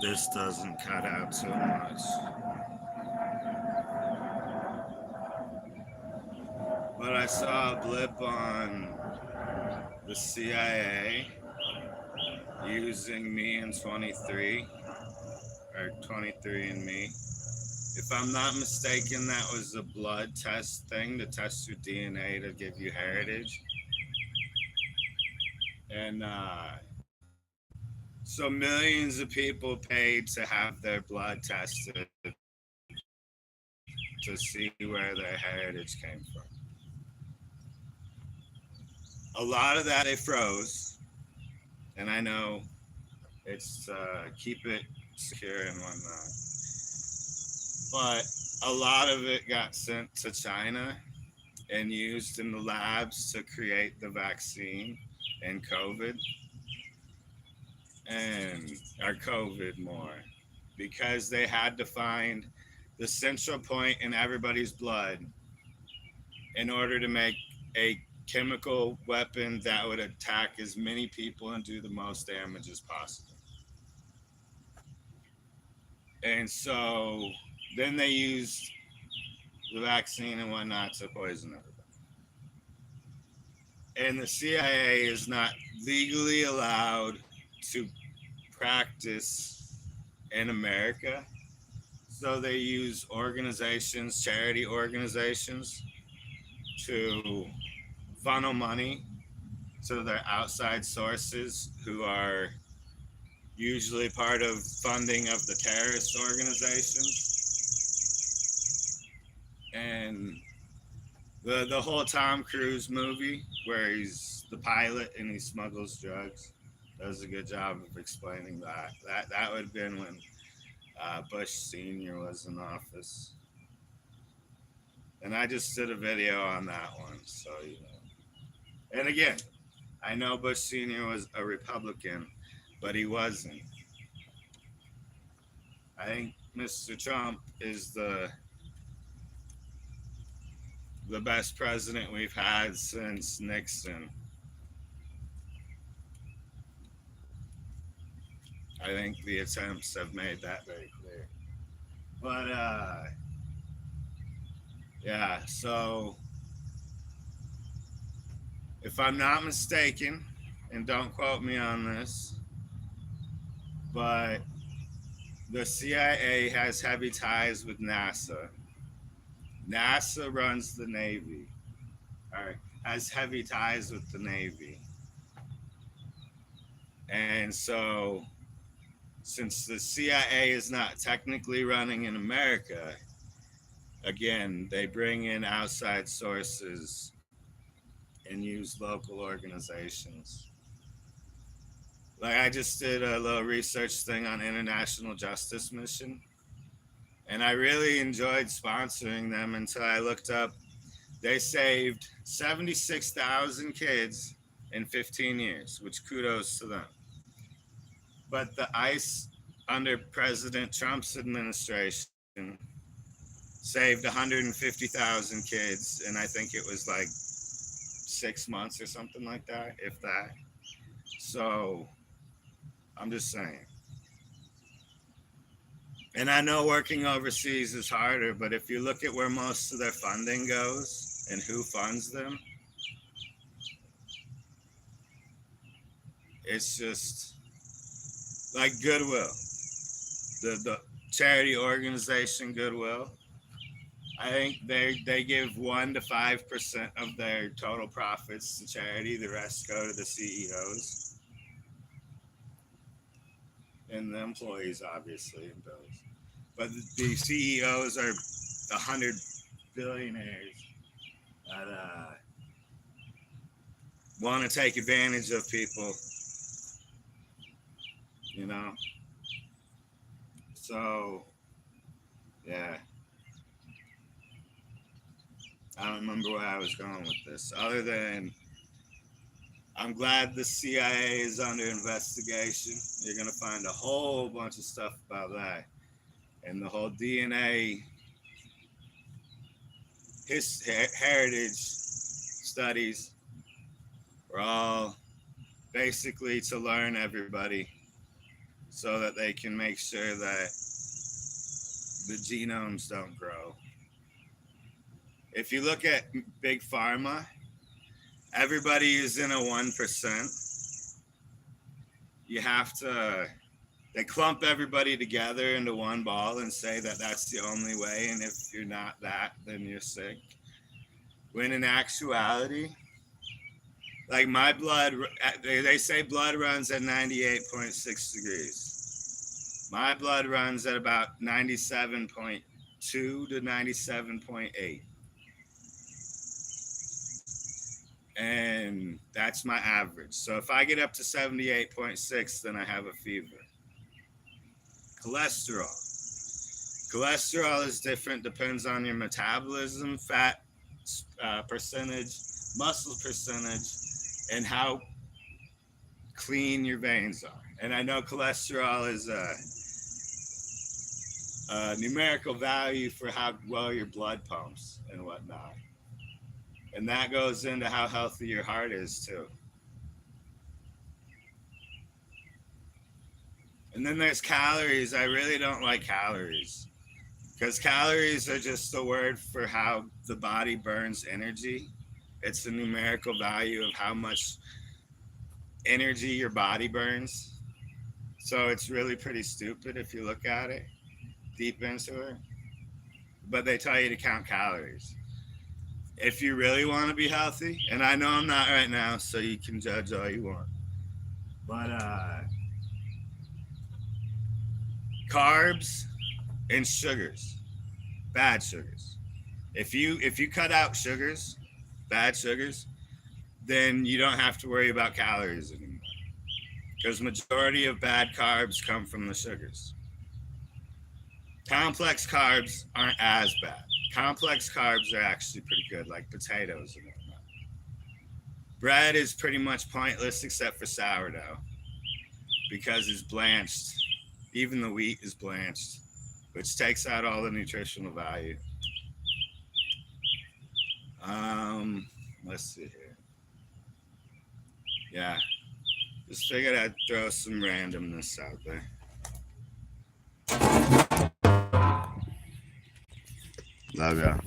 this doesn't cut out too much. But I saw a blip on the CIA using me in 23 or 23 and me. If I'm not mistaken, that was a blood test thing to test your DNA to give you heritage. And so millions of people paid to have their blood tested to see where their heritage came from. A lot of that they froze, and I know it's keep it secure and whatnot. But a lot of it got sent to China and used in the labs to create the vaccine and COVID and our COVID more because they had to find the central point in everybody's blood in order to make a chemical weapon that would attack as many people and do the most damage as possible. And so then they used the vaccine and whatnot to poison everybody. And the CIA is not legally allowed to practice in America. So they use organizations, charity organizations, to funnel money to their outside sources who are usually part of funding of the terrorist organizations. And the whole Tom Cruise movie where he's the pilot and he smuggles drugs does a good job of explaining that. That would have been when Bush Sr. was in office. And I just did a video on that one, so you know. And again, I know Bush Sr. was a Republican, but he wasn't. I think Mr. Trump is the best president we've had since Nixon. I think the attempts have made that very clear. But yeah, so if I'm not mistaken, and don't quote me on this, but the CIA has heavy ties with NASA. NASA runs the Navy, or has heavy ties with the Navy. And so, since the CIA is not technically running in America, again, they bring in outside sources and use local organizations. Like I just did a little research thing on International Justice Mission, and I really enjoyed sponsoring them until I looked up. They saved 76,000 kids in 15 years, which kudos to them. But the ICE under President Trump's administration saved 150,000 kids, and I think it was like 6 months or something like that, if that. So I'm just saying. And I know working overseas is harder, but if you look at where most of their funding goes and who funds them, it's just like Goodwill, the charity organization Goodwill. I think they give 1 to 5% of their total profits to charity. The rest go to the CEOs and the employees, obviously, and bills. But the CEOs are 100 billionaires that want to take advantage of people, you know. So, yeah. I don't remember where I was going with this, other than I'm glad the CIA is under investigation. You're going to find a whole bunch of stuff about that. And the whole DNA heritage studies were all basically to learn everybody so that they can make sure that the genomes don't grow. If you look at big pharma, everybody is in a 1%. You have to, they clump everybody together into one ball and say that that's the only way. And if you're not that, then you're sick. When in actuality, like my blood, they say blood runs at 98.6 degrees. My blood runs at about 97.2 to 97.8. And that's my average. So if I get up to 78.6, then I have a fever. Cholesterol. Cholesterol is different, depends on your metabolism, fat percentage, muscle percentage, and how clean your veins are. And I know cholesterol is a numerical value for how well your blood pumps and whatnot. And that goes into how healthy your heart is too. And then there's calories. I really don't like calories because calories are just a word for how the body burns energy. It's the numerical value of how much energy your body burns. So it's really pretty stupid if you look at it deep into it. But they tell you to count calories. If you really want to be healthy, and I know I'm not right now, so you can judge all you want. But carbs and sugars, bad sugars. If you cut out sugars, bad sugars, then you don't have to worry about calories anymore. Because majority of bad carbs come from the sugars. Complex carbs aren't as bad. Complex carbs are actually pretty good, like potatoes and whatnot. Bread is pretty much pointless except for sourdough because it's blanched. Even the wheat is blanched, which takes out all the nutritional value. Let's see here. Yeah, just figured I'd throw some randomness out there. Love ya.